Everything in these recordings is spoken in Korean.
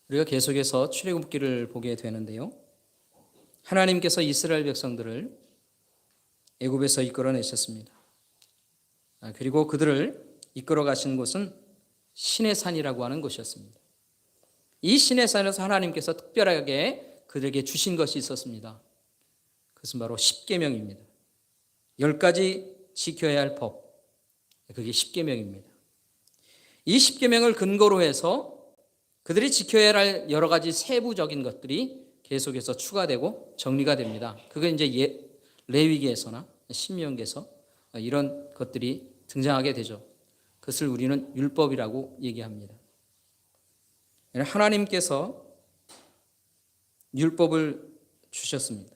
우리가 계속해서 출애굽기를 보게 되는데요. 하나님께서 이스라엘 백성들을 애굽에서 이끌어내셨습니다. 그리고 그들을 이끌어 가신 곳은 시내산이라고 하는 곳이었습니다. 이 시내산에서 하나님께서 특별하게 그들에게 주신 것이 있었습니다. 그것은 바로 십계명입니다. 10가지 지켜야 할 법, 그게 십계명입니다. 이 십계명을 근거로 해서 그들이 지켜야 할 여러 가지 세부적인 것들이 계속해서 추가되고 정리가 됩니다. 그게 이제 레위기에서나 신명기에서 이런 것들이 등장하게 되죠. 그것을 우리는 율법이라고 얘기합니다. 하나님께서 율법을 주셨습니다.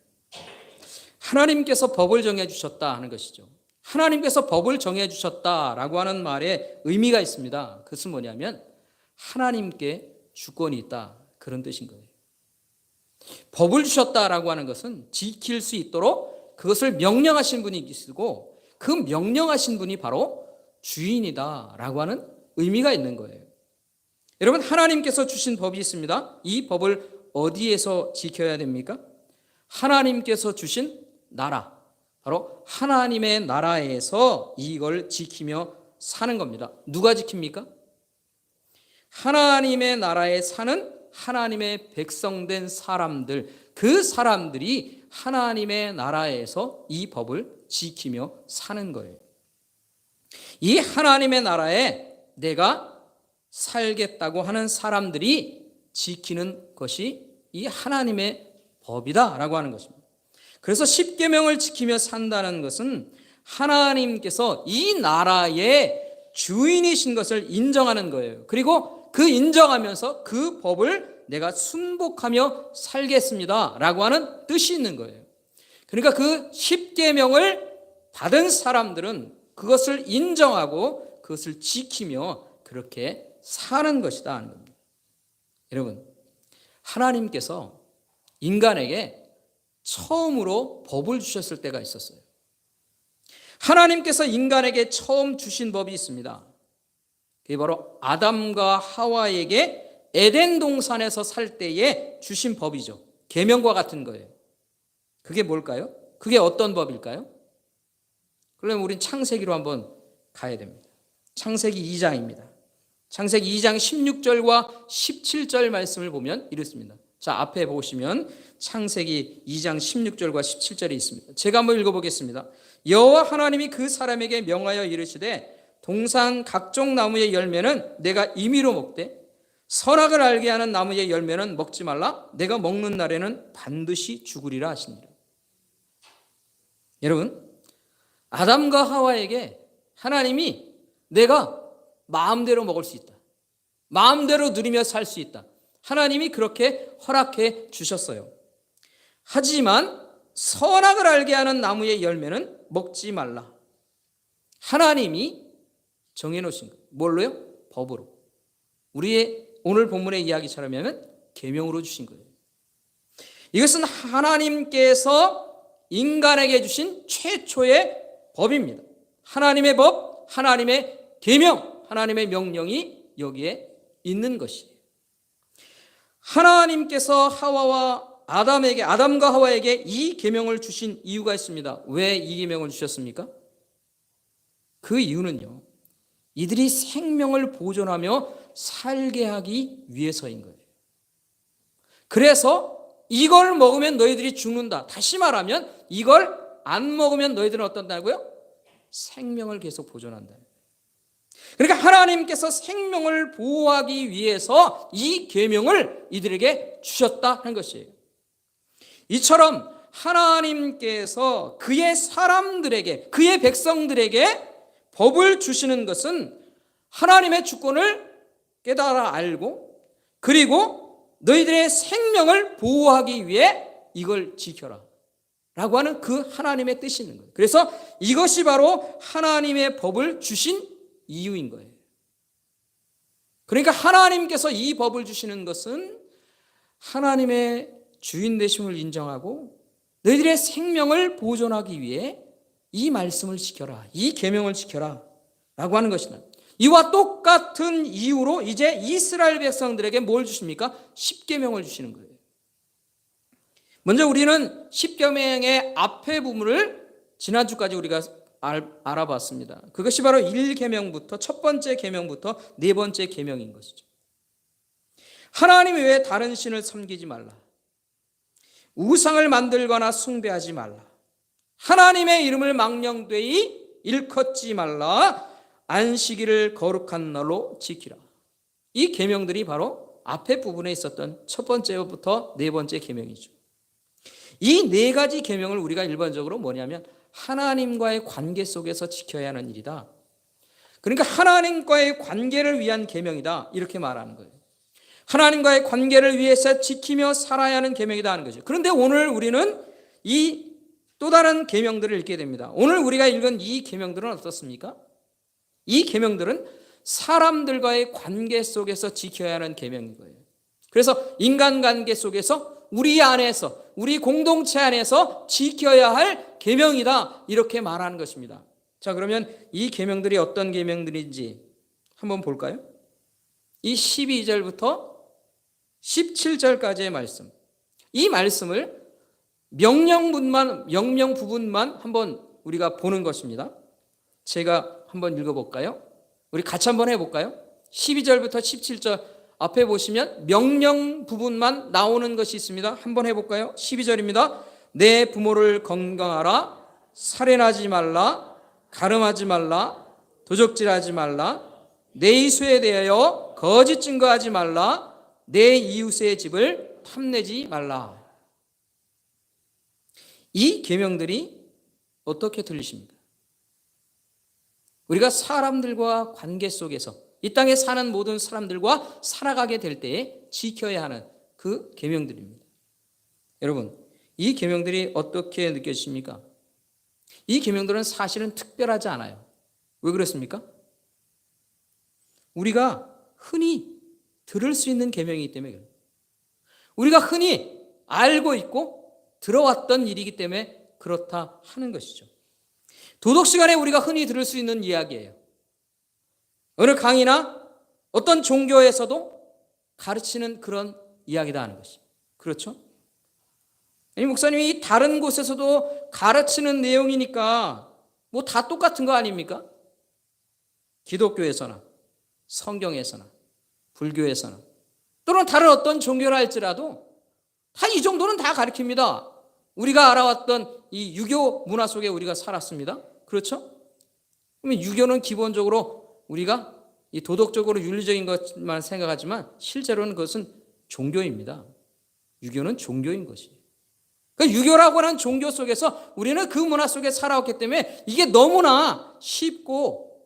하나님께서 법을 정해주셨다 하는 것이죠. 하나님께서 법을 정해주셨다라고 하는 말에 의미가 있습니다. 그것은 뭐냐면 하나님께 주권이 있다, 그런 뜻인 거예요. 법을 주셨다라고 하는 것은 지킬 수 있도록 그것을 명령하신 분이 계시고 그 명령하신 분이 바로 주인이다라고 하는 의미가 있는 거예요. 여러분, 하나님께서 주신 법이 있습니다. 이 법을 어디에서 지켜야 됩니까? 하나님께서 주신 나라, 바로 하나님의 나라에서 이걸 지키며 사는 겁니다. 누가 지킵니까? 하나님의 나라에 사는 하나님의 백성된 사람들, 그 사람들이 하나님의 나라에서 이 법을 지키며 사는 거예요. 이 하나님의 나라에 내가 살겠다고 하는 사람들이 지키는 것이 이 하나님의 법이다라고 하는 것입니다. 그래서 십계명을 지키며 산다는 것은 하나님께서 이 나라의 주인이신 것을 인정하는 거예요. 그리고 그 인정하면서 그 법을 내가 순복하며 살겠습니다 라고 하는 뜻이 있는 거예요. 그러니까 그 십계명을 받은 사람들은 그것을 인정하고 그것을 지키며 그렇게 사는 것이다 하는 겁니다. 여러분, 하나님께서 인간에게 처음으로 법을 주셨을 때가 있었어요. 하나님께서 인간에게 처음 주신 법이 있습니다. 그게 바로 아담과 하와에게 에덴 동산에서 살 때에 주신 법이죠. 계명과 같은 거예요. 그게 뭘까요? 그게 어떤 법일까요? 그러면 우린 창세기로 한번 가야 됩니다. 창세기 2장입니다. 창세기 2장 16절과 17절 말씀을 보면 이렇습니다. 자, 앞에 보시면 창세기 2장 16절과 17절이 있습니다. 제가 한번 읽어보겠습니다. 여호와 하나님이 그 사람에게 명하여 이르시되 동산 각종 나무의 열매는 내가 임의로 먹되 선악을 알게 하는 나무의 열매는 먹지 말라. 내가 먹는 날에는 반드시 죽으리라 하시니라. 여러분, 아담과 하와에게 하나님이 내가 마음대로 먹을 수 있다, 마음대로 누리며 살 수 있다, 하나님이 그렇게 허락해 주셨어요. 하지만 선악을 알게 하는 나무의 열매는 먹지 말라. 하나님이 정해놓으신 거예요. 뭘로요? 법으로. 우리의 오늘 본문의 이야기처럼 계명으로 주신 거예요. 이것은 하나님께서 인간에게 주신 최초의 법입니다. 하나님의 법, 하나님의 계명, 하나님의 명령이 여기에 있는 것이에요. 하나님께서 아담과 하와에게 이 계명을 주신 이유가 있습니다. 왜 이 계명을 주셨습니까? 그 이유는요, 이들이 생명을 보존하며 살게 하기 위해서인 거예요. 그래서 이걸 먹으면 너희들이 죽는다. 다시 말하면 이걸 안 먹으면 너희들은 어떤다고요? 생명을 계속 보존한다. 그러니까 하나님께서 생명을 보호하기 위해서 이 계명을 이들에게 주셨다는 것이에요. 이처럼 하나님께서 그의 사람들에게, 그의 백성들에게 법을 주시는 것은 하나님의 주권을 깨달아 알고, 그리고 너희들의 생명을 보호하기 위해 이걸 지켜라 라고 하는 그 하나님의 뜻이 있는 거예요. 그래서 이것이 바로 하나님의 법을 주신 이유인 거예요. 그러니까 하나님께서 이 법을 주시는 것은 하나님의 주인 되심을 인정하고 너희들의 생명을 보존하기 위해 이 말씀을 지켜라, 이 계명을 지켜라 라고 하는 것이다. 이와 똑같은 이유로 이제 이스라엘 백성들에게 뭘 주십니까? 십계명을 주시는 거예요. 먼저 우리는 십계명의 앞에 부분을 지난주까지 우리가 알아봤습니다. 그것이 바로 1계명부터 첫 번째 계명부터 네 번째 계명인 것이죠. 하나님 외에 다른 신을 섬기지 말라. 우상을 만들거나 숭배하지 말라. 하나님의 이름을 망령되이 일컫지 말라. 안식일을 거룩한 날로 지키라. 이 계명들이 바로 앞에 부분에 있었던 첫 번째부터 네 번째 계명이죠. 이 네 가지 계명을 우리가 일반적으로 뭐냐면 하나님과의 관계 속에서 지켜야 하는 일이다. 그러니까 하나님과의 관계를 위한 계명이다. 이렇게 말하는 거예요. 하나님과의 관계를 위해서 지키며 살아야 하는 계명이다 하는 거죠. 그런데 오늘 우리는 이 또 다른 계명들을 읽게 됩니다. 오늘 우리가 읽은 이 계명들은 어떻습니까? 이 계명들은 사람들과의 관계 속에서 지켜야 하는 계명인 거예요. 그래서 인간관계 속에서 우리 안에서 우리 공동체 안에서 지켜야 할 계명이다 이렇게 말하는 것입니다. 자, 그러면 이 계명들이 어떤 계명들인지 한번 볼까요? 이 12절부터 17절까지의 말씀, 이 말씀을 명령 부분만 한번 우리가 보는 것입니다. 제가 한번 읽어볼까요? 우리 같이 한번 해볼까요? 12절부터 17절 앞에 보시면 명령 부분만 나오는 것이 있습니다. 한번 해볼까요? 12절입니다. 내 부모를 건강하라. 살인하지 말라. 가늠하지 말라. 도적질하지 말라. 내 이수에 대하여 거짓 증거하지 말라. 내 이웃의 집을 탐내지 말라. 이 계명들이 어떻게 들리십니까? 우리가 사람들과 관계 속에서 이 땅에 사는 모든 사람들과 살아가게 될 때에 지켜야 하는 그 계명들입니다. 여러분, 이 계명들이 어떻게 느껴지십니까? 이 계명들은 사실은 특별하지 않아요. 왜 그렇습니까? 우리가 흔히 들을 수 있는 계명이기 때문에 그래요. 우리가 흔히 알고 있고 들어왔던 일이기 때문에 그렇다 하는 것이죠. 도덕 시간에 우리가 흔히 들을 수 있는 이야기예요. 어느 강의나 어떤 종교에서도 가르치는 그런 이야기다 하는 것이. 그렇죠? 이 목사님이 다른 곳에서도 가르치는 내용이니까 뭐 다 똑같은 거 아닙니까? 기독교에서나 성경에서나 불교에서나 또는 다른 어떤 종교라 할지라도 다 이 정도는 다 가르칩니다. 우리가 알아왔던 이 유교 문화 속에 우리가 살았습니다. 그렇죠? 그러면 유교는 기본적으로 우리가 이 도덕적으로 윤리적인 것만 생각하지만 실제로는 그것은 종교입니다. 유교는 종교인 것이에요. 그러니까 유교라고 하는 종교 속에서 우리는 그 문화 속에 살아왔기 때문에 이게 너무나 쉽고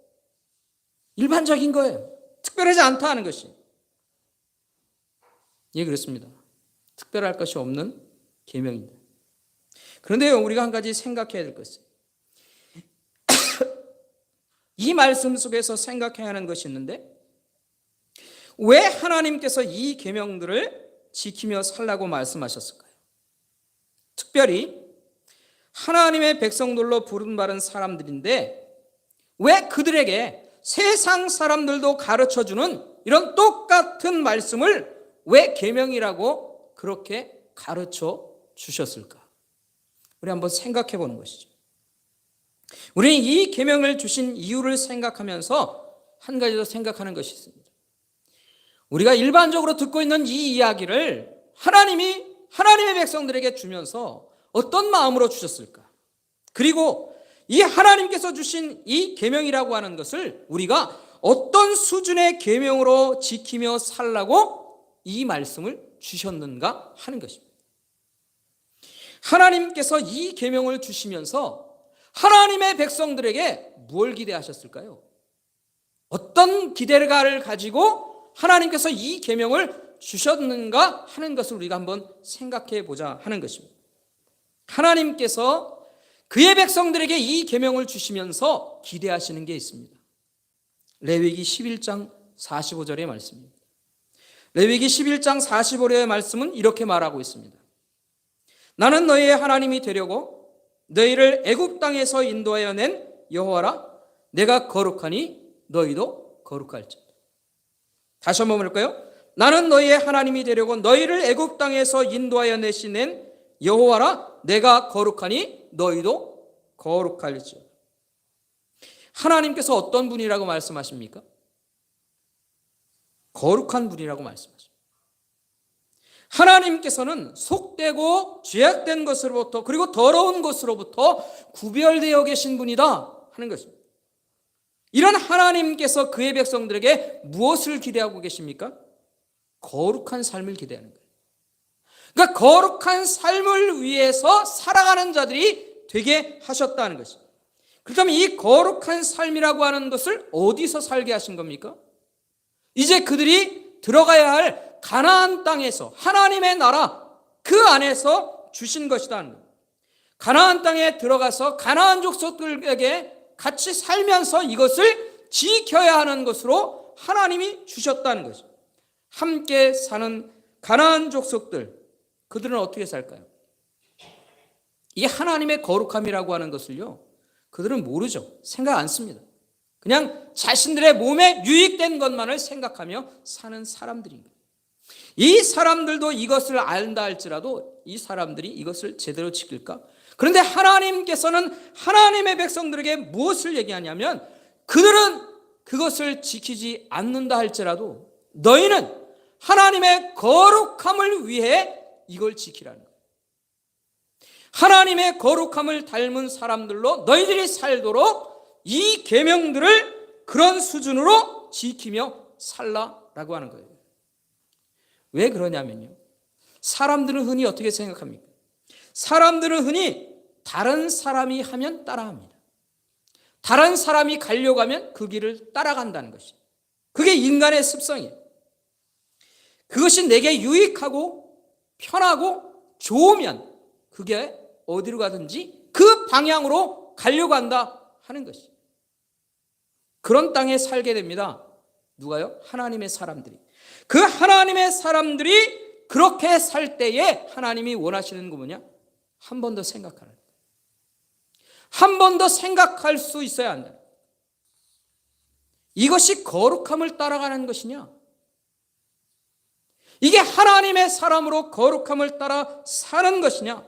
일반적인 거예요. 특별하지 않다 하는 것이. 예, 그렇습니다. 특별할 것이 없는 계명입니다. 그런데 우리가 한 가지 생각해야 될 것은 이 말씀 속에서 생각해야 하는 것이 있는데 왜 하나님께서 이 계명들을 지키며 살라고 말씀하셨을까요? 특별히 하나님의 백성들로 부름받은 사람들인데 왜 그들에게 세상 사람들도 가르쳐주는 이런 똑같은 말씀을 왜 계명이라고 그렇게 가르쳐 주셨을까? 우리 한번 생각해 보는 것이죠. 우리는 이 계명을 주신 이유를 생각하면서 한 가지 더 생각하는 것이 있습니다. 우리가 일반적으로 듣고 있는 이 이야기를 하나님이 하나님의 백성들에게 주면서 어떤 마음으로 주셨을까? 그리고 이 하나님께서 주신 이 계명이라고 하는 것을 우리가 어떤 수준의 계명으로 지키며 살라고 이 말씀을 주셨는가 하는 것입니다. 하나님께서 이 계명을 주시면서 하나님의 백성들에게 뭘 기대하셨을까요? 어떤 기대를 가지고 하나님께서 이 계명을 주셨는가 하는 것을 우리가 한번 생각해 보자 하는 것입니다. 하나님께서 그의 백성들에게 이 계명을 주시면서 기대하시는 게 있습니다. 레위기 11장 45절의 말씀입니다. 레위기 11장 45절의 말씀은 이렇게 말하고 있습니다. 나는 너희의 하나님이 되려고 너희를 애굽 땅에서 인도하여 낸 여호와라. 내가 거룩하니 너희도 거룩할지어다. 다시 한번 볼까요? 나는 너희의 하나님이 되려고 너희를 애굽 땅에서 인도하여 내신 여호와라. 내가 거룩하니 너희도 거룩할지어다. 하나님께서 어떤 분이라고 말씀하십니까? 거룩한 분이라고 말씀하십니다. 하나님께서는 속되고 죄악된 것으로부터 그리고 더러운 것으로부터 구별되어 계신 분이다 하는 것입니다. 이런 하나님께서 그의 백성들에게 무엇을 기대하고 계십니까? 거룩한 삶을 기대하는 거예요. 그러니까 거룩한 삶을 위해서 살아가는 자들이 되게 하셨다는 것입니다. 그렇다면 이 거룩한 삶이라고 하는 것을 어디서 살게 하신 겁니까? 이제 그들이 들어가야 할 가나안 땅에서 하나님의 나라 그 안에서 주신 것이다. 가나안 땅에 들어가서 가나안 족속들에게 같이 살면서 이것을 지켜야 하는 것으로 하나님이 주셨다는 것이죠. 함께 사는 가나안 족속들, 그들은 어떻게 살까요? 이 하나님의 거룩함이라고 하는 것을요, 그들은 모르죠. 생각 안 씁니다. 그냥 자신들의 몸에 유익된 것만을 생각하며 사는 사람들입니다. 이 사람들도 이것을 안다 할지라도 이 사람들이 이것을 제대로 지킬까? 그런데 하나님께서는 하나님의 백성들에게 무엇을 얘기하냐면 그들은 그것을 지키지 않는다 할지라도 너희는 하나님의 거룩함을 위해 이걸 지키라는 거예요. 하나님의 거룩함을 닮은 사람들로 너희들이 살도록 이 계명들을 그런 수준으로 지키며 살라라고 하는 거예요. 왜 그러냐면요, 사람들은 흔히 어떻게 생각합니까? 사람들은 흔히 다른 사람이 하면 따라합니다. 다른 사람이 가려고 하면 그 길을 따라간다는 것이죠. 그게 인간의 습성이에요. 그것이 내게 유익하고 편하고 좋으면 그게 어디로 가든지 그 방향으로 가려고 한다 하는 것이죠. 그런 땅에 살게 됩니다. 누가요? 하나님의 사람들이. 그 하나님의 사람들이 그렇게 살 때에 하나님이 원하시는 거 뭐냐? 한 번 더 생각하라. 한 번 더 생각할 수 있어야 한다. 이것이 거룩함을 따라가는 것이냐? 이게 하나님의 사람으로 거룩함을 따라 사는 것이냐?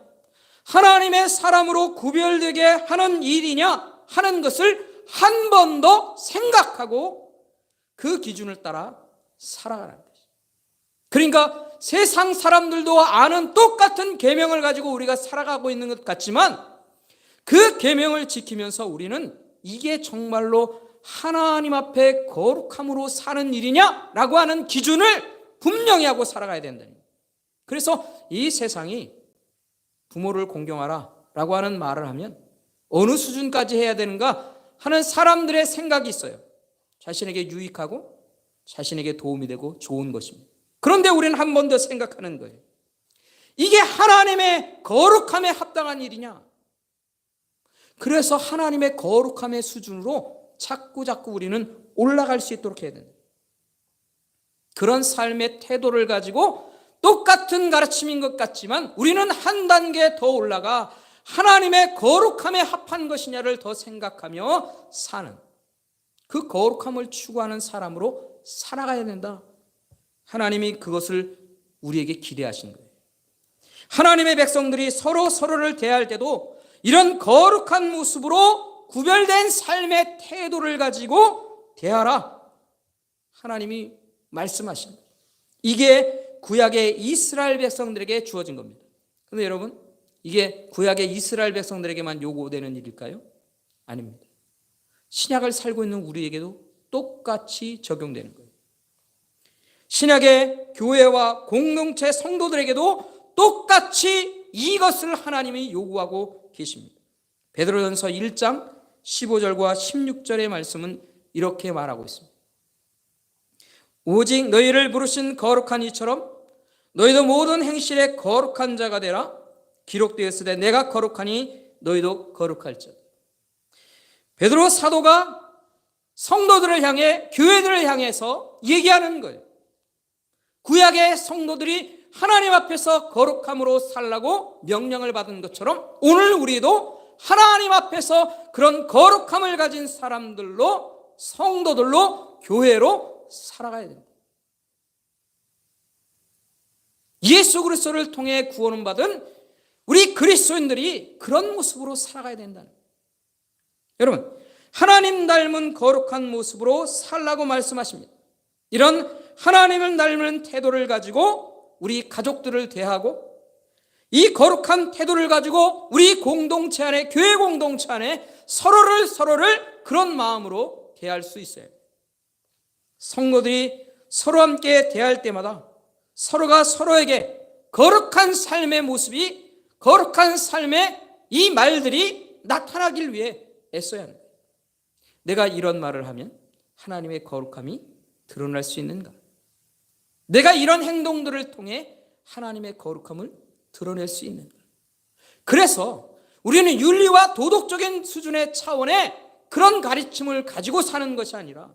하나님의 사람으로 구별되게 하는 일이냐 하는 것을 한 번 더 생각하고 그 기준을 따라 살아가는 것이죠. 그러니까 세상 사람들도 아는 똑같은 계명을 가지고 우리가 살아가고 있는 것 같지만 그 계명을 지키면서 우리는 이게 정말로 하나님 앞에 거룩함으로 사는 일이냐라고 하는 기준을 분명히 하고 살아가야 된다는 거예요. 그래서 이 세상이 부모를 공경하라 라고 하는 말을 하면 어느 수준까지 해야 되는가 하는 사람들의 생각이 있어요. 자신에게 유익하고 자신에게 도움이 되고 좋은 것입니다. 그런데 우리는 한 번 더 생각하는 거예요. 이게 하나님의 거룩함에 합당한 일이냐? 그래서 하나님의 거룩함의 수준으로 자꾸 우리는 올라갈 수 있도록 해야 된다. 그런 삶의 태도를 가지고 똑같은 가르침인 것 같지만 우리는 한 단계 더 올라가 하나님의 거룩함에 합한 것이냐를 더 생각하며 사는, 그 거룩함을 추구하는 사람으로 살아가야 된다. 하나님이 그것을 우리에게 기대하신 거예요. 하나님의 백성들이 서로를 대할 때도 이런 거룩한 모습으로 구별된 삶의 태도를 가지고 대하라. 하나님이 말씀하십니다. 이게 구약의 이스라엘 백성들에게 주어진 겁니다. 그런데 여러분, 이게 구약의 이스라엘 백성들에게만 요구되는 일일까요? 아닙니다. 신약을 살고 있는 우리에게도 똑같이 적용되는 거예요. 신약의 교회와 공동체 성도들에게도 똑같이 이것을 하나님이 요구하고 계십니다. 베드로전서 1장 15절과 16절의 말씀은 이렇게 말하고 있습니다. 오직 너희를 부르신 거룩한 이처럼 너희도 모든 행실에 거룩한 자가 되라. 기록되었으되 내가 거룩하니 너희도 거룩할지어다. 베드로 사도가 성도들을 향해, 교회들을 향해서 얘기하는 거예요. 구약의 성도들이 하나님 앞에서 거룩함으로 살라고 명령을 받은 것처럼 오늘 우리도 하나님 앞에서 그런 거룩함을 가진 사람들로, 성도들로 교회로 살아가야 된다. 예수 그리스도를 통해 구원을 받은 우리 그리스도인들이 그런 모습으로 살아가야 된다는 거예요. 여러분, 하나님 닮은 거룩한 모습으로 살라고 말씀하십니다. 이런 하나님을 닮은 태도를 가지고 우리 가족들을 대하고, 이 거룩한 태도를 가지고 우리 공동체 안에, 교회 공동체 안에 서로를 그런 마음으로 대할 수 있어요. 성도들이 서로 함께 대할 때마다 서로가 서로에게 거룩한 삶의 모습이, 거룩한 삶의 이 말들이 나타나길 위해 애써야 합니다. 내가 이런 말을 하면 하나님의 거룩함이 드러날 수 있는가? 내가 이런 행동들을 통해 하나님의 거룩함을 드러낼 수 있는가? 그래서 우리는 윤리와 도덕적인 수준의 차원의 그런 가르침을 가지고 사는 것이 아니라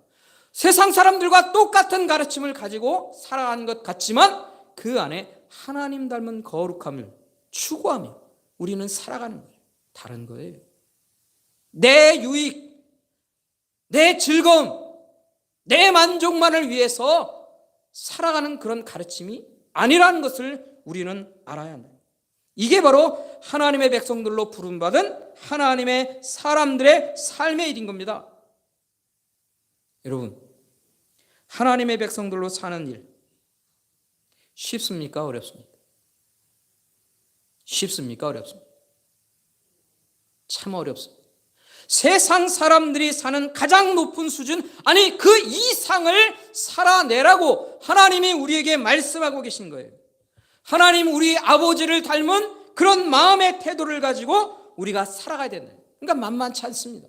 세상 사람들과 똑같은 가르침을 가지고 살아가는 것 같지만 그 안에 하나님 닮은 거룩함을 추구하며 우리는 살아가는 거예요. 다른 거예요. 내 유익, 내 즐거움, 내 만족만을 위해서 살아가는 그런 가르침이 아니라는 것을 우리는 알아야 합니다. 이게 바로 하나님의 백성들로 부름받은 하나님의 사람들의 삶의 일인 겁니다. 여러분, 하나님의 백성들로 사는 일 쉽습니까? 어렵습니까? 쉽습니까? 어렵습니까? 참 어렵습니다. 세상 사람들이 사는 가장 높은 수준, 아니 그 이상을 살아내라고 하나님이 우리에게 말씀하고 계신 거예요. 하나님, 우리 아버지를 닮은 그런 마음의 태도를 가지고 우리가 살아가야 된다. 그러니까 만만치 않습니다.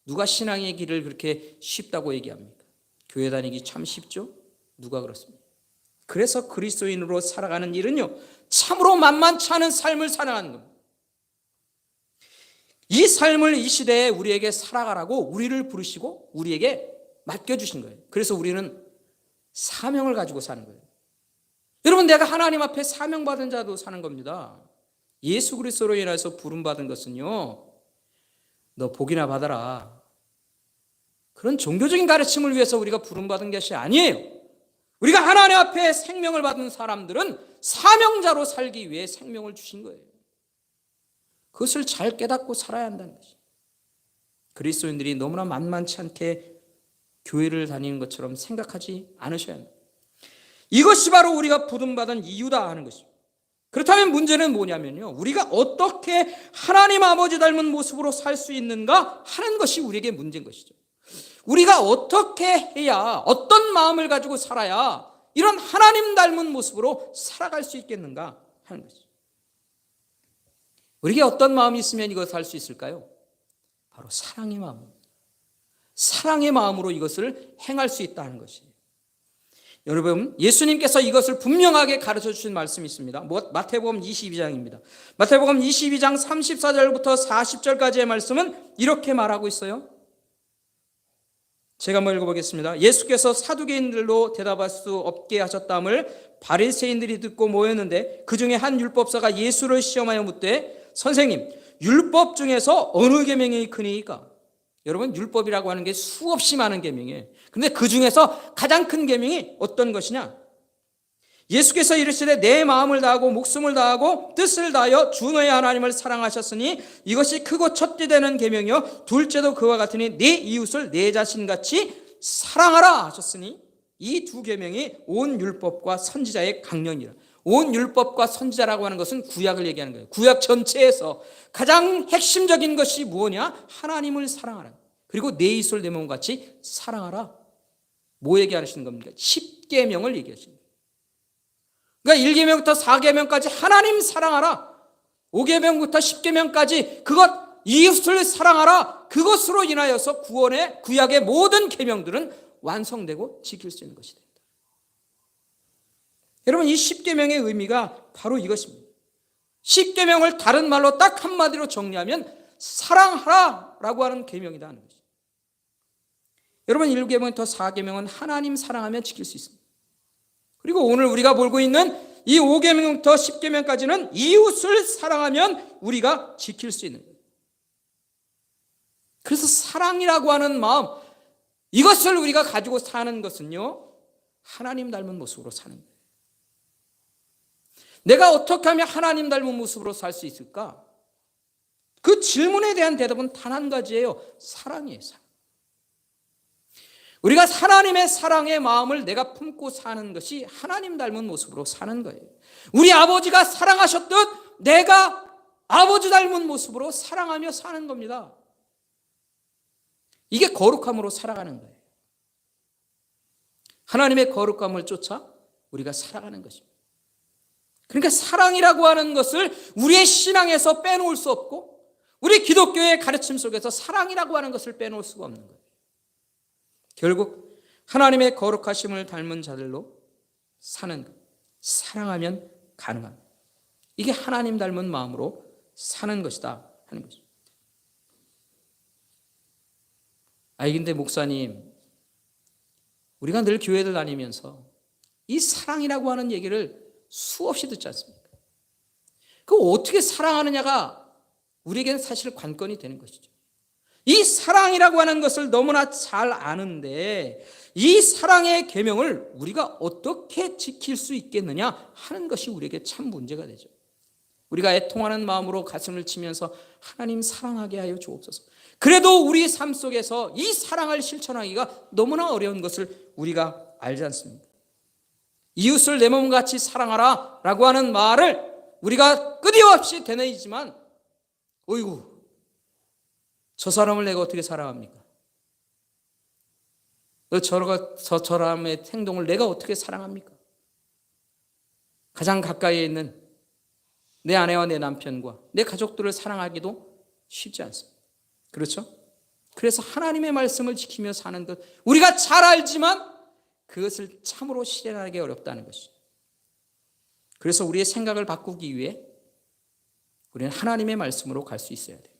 누가 신앙의 길을 그렇게 쉽다고 얘기합니까? 교회 다니기 참 쉽죠? 누가 그렇습니까? 그래서 그리스도인으로 살아가는 일은요, 참으로 만만치 않은 삶을 살아가는 겁니다. 이 삶을 이 시대에 우리에게 살아가라고 우리를 부르시고 우리에게 맡겨주신 거예요. 그래서 우리는 사명을 가지고 사는 거예요. 여러분, 내가 하나님 앞에 사명받은 자도 사는 겁니다. 예수 그리스도로 인해서 부름받은 것은요, 너 복이나 받아라, 그런 종교적인 가르침을 위해서 우리가 부름받은 것이 아니에요. 우리가 하나님 앞에 생명을 받은 사람들은 사명자로 살기 위해 생명을 주신 거예요. 그것을 잘 깨닫고 살아야 한다는 것이. 그리스도인들이 너무나 만만치 않게 교회를 다니는 것처럼 생각하지 않으셔야 합니다. 이것이 바로 우리가 부름받은 이유다 하는 것입니다. 그렇다면 문제는 뭐냐면요, 우리가 어떻게 하나님 아버지 닮은 모습으로 살 수 있는가 하는 것이 우리에게 문제인 것이죠. 우리가 어떻게 해야, 어떤 마음을 가지고 살아야 이런 하나님 닮은 모습으로 살아갈 수 있겠는가 하는 것이죠. 우리에게 어떤 마음이 있으면 이것을 할 수 있을까요? 바로 사랑의 마음. 사랑의 마음으로 이것을 행할 수 있다는 것이에요. 여러분, 예수님께서 이것을 분명하게 가르쳐 주신 말씀이 있습니다. 마태복음 22장입니다. 마태복음 22장 34절부터 40절까지의 말씀은 이렇게 말하고 있어요. 제가 한번 읽어보겠습니다. 예수께서 사두개인들로 대답할 수 없게 하셨다함을 바리새인들이 듣고 모였는데 그 중에 한 율법사가 예수를 시험하여 묻되, 선생님, 율법 중에서 어느 계명이 크니까? 여러분, 율법이라고 하는 게 수없이 많은 계명이에요. 근데 그 중에서 가장 큰 계명이 어떤 것이냐? 예수께서 이르시되 내 마음을 다하고 목숨을 다하고 뜻을 다하여 주 너의 하나님을 사랑하셨으니 이것이 크고 첫째 되는 계명이요 둘째도 그와 같으니 내 이웃을 내 자신같이 사랑하라 하셨으니, 이 두 계명이 온 율법과 선지자의 강령이라. 온 율법과 선지자라고 하는 것은 구약을 얘기하는 거예요. 구약 전체에서 가장 핵심적인 것이 뭐냐? 하나님을 사랑하라. 그리고 내 이웃을 내 몸같이 사랑하라. 뭐 얘기하시는 겁니까? 10계명을 얘기하시는 거예요. 그러니까 1계명부터 4계명까지 하나님 사랑하라, 5계명부터 10계명까지 그것, 이웃을 사랑하라, 그것으로 인하여서 구원의 구약의 모든 계명들은 완성되고 지킬 수 있는 것이 됩니다. 여러분, 이 10계명의 의미가 바로 이것입니다. 10계명을 다른 말로 딱 한마디로 정리하면 사랑하라라고 하는 계명이다 하는 것이죠. 여러분, 1계명부터 4계명은 하나님 사랑하면 지킬 수 있습니다. 그리고 오늘 우리가 보고 있는 이 5계명부터 10계명까지는 이웃을 사랑하면 우리가 지킬 수 있는 거예요. 그래서 사랑이라고 하는 마음, 이것을 우리가 가지고 사는 것은요, 하나님 닮은 모습으로 사는 거예요. 내가 어떻게 하면 하나님 닮은 모습으로 살 수 있을까? 그 질문에 대한 대답은 단 한 가지예요. 사랑이에요. 사랑. 우리가 하나님의 사랑의 마음을 내가 품고 사는 것이 하나님 닮은 모습으로 사는 거예요. 우리 아버지가 사랑하셨듯 내가 아버지 닮은 모습으로 사랑하며 사는 겁니다. 이게 거룩함으로 살아가는 거예요. 하나님의 거룩함을 쫓아 우리가 살아가는 것입니다. 그러니까 사랑이라고 하는 것을 우리의 신앙에서 빼놓을 수 없고, 우리 기독교의 가르침 속에서 사랑이라고 하는 것을 빼놓을 수가 없는 거예요. 결국 하나님의 거룩하심을 닮은 자들로 사는 것, 사랑하면 가능합니다. 이게 하나님 닮은 마음으로 사는 것이다 하는 거죠. 근데 목사님, 우리가 늘 교회를 다니면서 이 사랑이라고 하는 얘기를 수없이 듣지 않습니까? 그 어떻게 사랑하느냐가 우리에게는 사실 관건이 되는 것이죠. 이 사랑이라고 하는 것을 너무나 잘 아는데 이 사랑의 계명을 우리가 어떻게 지킬 수 있겠느냐 하는 것이 우리에게 참 문제가 되죠. 우리가 애통하는 마음으로 가슴을 치면서 하나님 사랑하게 하여 주옵소서. 그래도 우리 삶 속에서 이 사랑을 실천하기가 너무나 어려운 것을 우리가 알지 않습니까? 이웃을 내 몸같이 사랑하라 라고 하는 말을 우리가 끊임없이 되뇌이지만, 어이구, 저 사람을 내가 어떻게 사랑합니까? 저 사람의 행동을 내가 어떻게 사랑합니까? 가장 가까이에 있는 내 아내와 내 남편과 내 가족들을 사랑하기도 쉽지 않습니다. 그렇죠? 그래서 하나님의 말씀을 지키며 사는 것, 우리가 잘 알지만 그것을 참으로 실현하기 어렵다는 것이죠. 그래서 우리의 생각을 바꾸기 위해 우리는 하나님의 말씀으로 갈 수 있어야 돼요.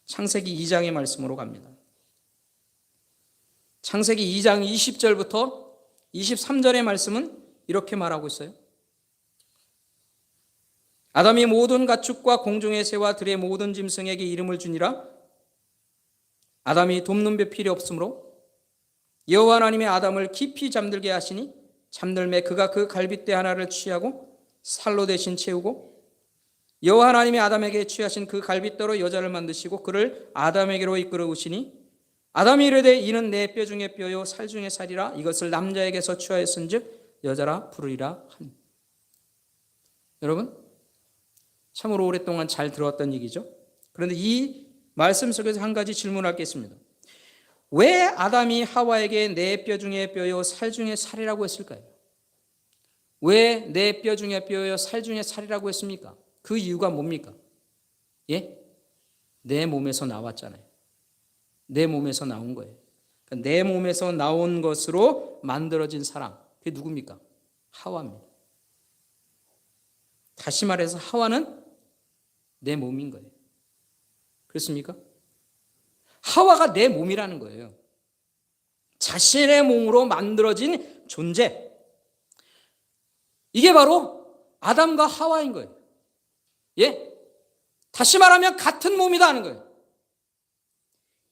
창세기 2장의 말씀으로 갑니다. 창세기 2장 20절부터 23절의 말씀은 이렇게 말하고 있어요. 아담이 모든 가축과 공중의 새와 들의 모든 짐승에게 이름을 주니라. 아담이 돕는 배 필요 없으므로 여호와 하나님의 아담을 깊이 잠들게 하시니 잠들매 그가 그 갈빗대 하나를 취하고 살로 대신 채우고, 여호와 하나님이 아담에게 취하신 그 갈빗대로 여자를 만드시고 그를 아담에게로 이끌어오시니, 아담이 이르되 이는 내 뼈 중에 뼈요 살 중에 살이라. 이것을 남자에게서 취하였은즉 여자라 부르리라 하니. 여러분, 참으로 오랫동안 잘 들어왔던 얘기죠. 그런데 이 말씀 속에서 한 가지 질문할 게 있습니다. 왜 아담이 하와에게 내 뼈 중에 뼈요 살 중에 살이라고 했을까요? 왜 내 뼈 중에 뼈요 살 중에 살이라고 했습니까? 그 이유가 뭡니까? 내 몸에서 나왔잖아요. 내 몸에서 나온 거예요. 그러니까 내 몸에서 나온 것으로 만들어진 사람, 그게 누굽니까? 하와입니다. 다시 말해서 하와는 내 몸인 거예요. 그렇습니까? 하와가 내 몸이라는 거예요. 자신의 몸으로 만들어진 존재. 이게 바로 아담과 하와인 거예요. 다시 말하면 같은 몸이다 하는 거예요.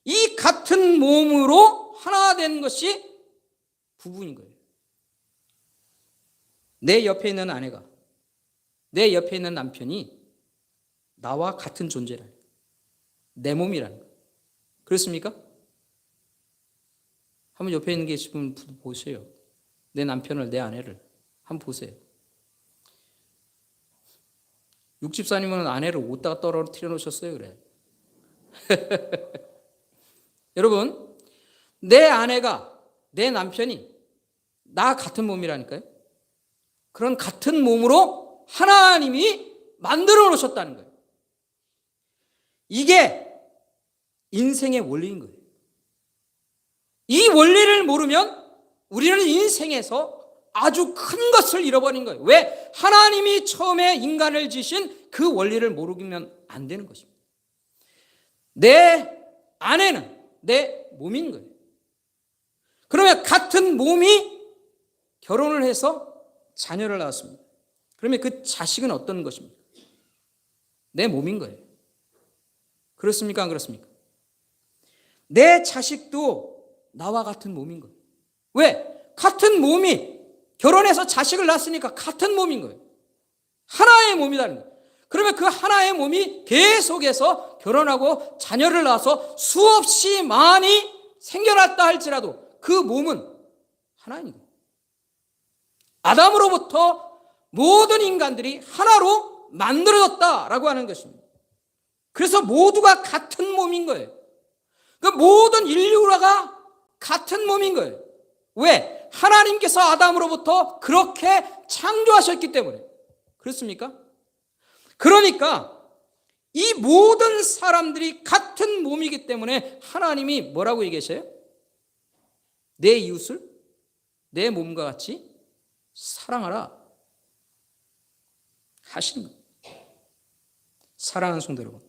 이 같은 몸으로 하나 된 것이 부부인 거예요. 내 옆에 있는 아내가, 내 옆에 있는 남편이 나와 같은 존재라는 거예요. 내 몸이라는 거예요. 그렇습니까? 한번 옆에 있는 게 있으면 보세요. 내 남편을, 내 아내를 한번 보세요. 육집사님은 아내를 어디다가 떨어뜨려 놓으셨어요? 그래. 여러분, 내 아내가, 내 남편이 나 같은 몸이라니까요. 그런 같은 몸으로 하나님이 만들어 놓으셨다는 거예요. 이게 인생의 원리인 거예요. 이 원리를 모르면 우리는 인생에서 아주 큰 것을 잃어버린 거예요. 왜? 하나님이 처음에 인간을 지신 그 원리를 모르면 안 되는 것입니다. 내 아내는 내 몸인 거예요. 그러면 같은 몸이 결혼을 해서 자녀를 낳았습니다. 그러면 그 자식은 어떤 것입니까? 내 몸인 거예요. 그렇습니까? 안 그렇습니까? 내 자식도 나와 같은 몸인 거예요. 왜? 같은 몸이 결혼해서 자식을 낳았으니까 같은 몸인 거예요. 하나의 몸이라는 거예요. 그러면 그 하나의 몸이 계속해서 결혼하고 자녀를 낳아서 수없이 많이 생겨났다 할지라도 그 몸은 하나인 거예요. 아담으로부터 모든 인간들이 하나로 만들어졌다라고 하는 것입니다. 그래서 모두가 같은 몸인 거예요. 그 모든 인류가 같은 몸인 거예요. 왜? 하나님께서 아담으로부터 그렇게 창조하셨기 때문에. 그렇습니까? 그러니까 이 모든 사람들이 같은 몸이기 때문에 하나님이 뭐라고 얘기하셔요? 내 이웃을 내 몸과 같이 사랑하라 하시는 거예요. 사랑하는 성도 여러분,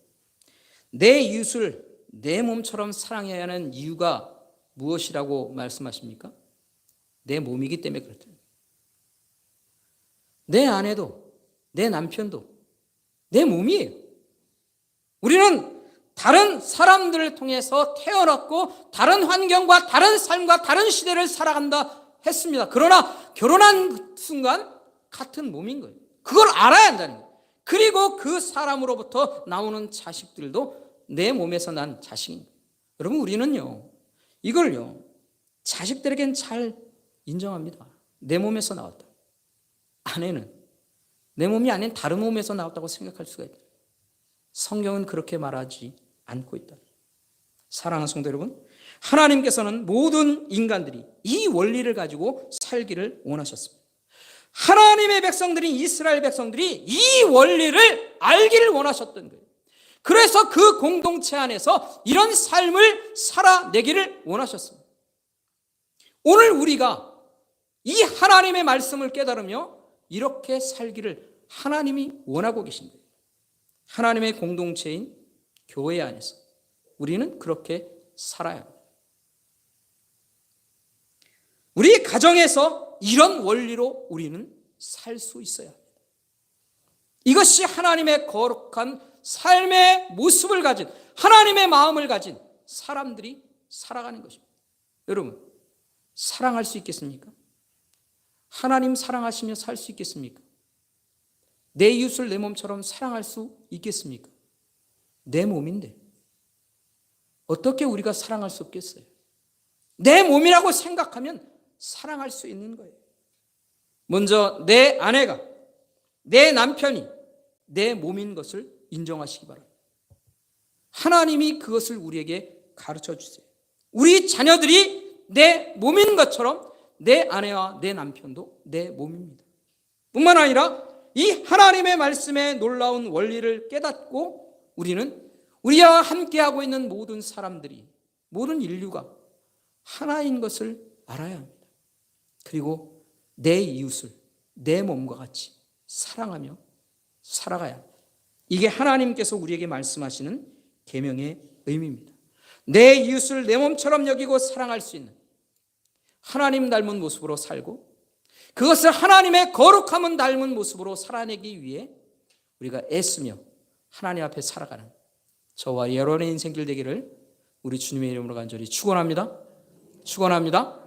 내 이웃을 내 몸처럼 사랑해야 하는 이유가 무엇이라고 말씀하십니까? 내 몸이기 때문에 그렇다. 내 아내도 내 남편도 내 몸이에요. 우리는 다른 사람들을 통해서 태어났고 다른 환경과 다른 삶과 다른 시대를 살아간다 했습니다. 그러나 결혼한 순간 같은 몸인 거예요. 그걸 알아야 한다는 거예요. 그리고 그 사람으로부터 나오는 자식들도 내 몸에서 난 자식입니다. 여러분, 우리는요 이걸요 자식들에겐 잘 인정합니다. 내 몸에서 나왔다. 아내는 내 몸이 아닌 다른 몸에서 나왔다고 생각할 수가 있다. 성경은 그렇게 말하지 않고 있다. 사랑하는 성도 여러분, 하나님께서는 모든 인간들이 이 원리를 가지고 살기를 원하셨습니다. 하나님의 백성들인 이스라엘 백성들이 이 원리를 알기를 원하셨던 거예요. 그래서 그 공동체 안에서 이런 삶을 살아내기를 원하셨습니다. 오늘 우리가 이 하나님의 말씀을 깨달으며 이렇게 살기를 하나님이 원하고 계신 거예요. 하나님의 공동체인 교회 안에서 우리는 그렇게 살아야 합니다. 우리 가정에서 이런 원리로 우리는 살 수 있어야 합니다. 이것이 하나님의 거룩한 삶의 모습을 가진, 하나님의 마음을 가진 사람들이 살아가는 것입니다. 여러분, 사랑할 수 있겠습니까? 하나님 사랑하시며 살 수 있겠습니까? 내 이웃을 내 몸처럼 사랑할 수 있겠습니까? 내 몸인데 어떻게 우리가 사랑할 수 없겠어요? 내 몸이라고 생각하면 사랑할 수 있는 거예요. 먼저 내 아내가, 내 남편이 내 몸인 것을 인정하시기 바랍니다. 하나님이 그것을 우리에게 가르쳐 주세요. 우리 자녀들이 내 몸인 것처럼 내 아내와 내 남편도 내 몸입니다. 뿐만 아니라 이 하나님의 말씀의 놀라운 원리를 깨닫고 우리는 우리와 함께하고 있는 모든 사람들이, 모든 인류가 하나인 것을 알아야 합니다. 그리고 내 이웃을 내 몸과 같이 사랑하며 살아가야 합니다. 이게 하나님께서 우리에게 말씀하시는 계명의 의미입니다. 내 이웃을 내 몸처럼 여기고 사랑할 수 있는 하나님 닮은 모습으로 살고 그것을 하나님의 거룩함은 닮은 모습으로 살아내기 위해 우리가 애쓰며 하나님 앞에 살아가는 저와 여러분의 인생길 되기를 우리 주님의 이름으로 간절히 축원합니다. 축원합니다.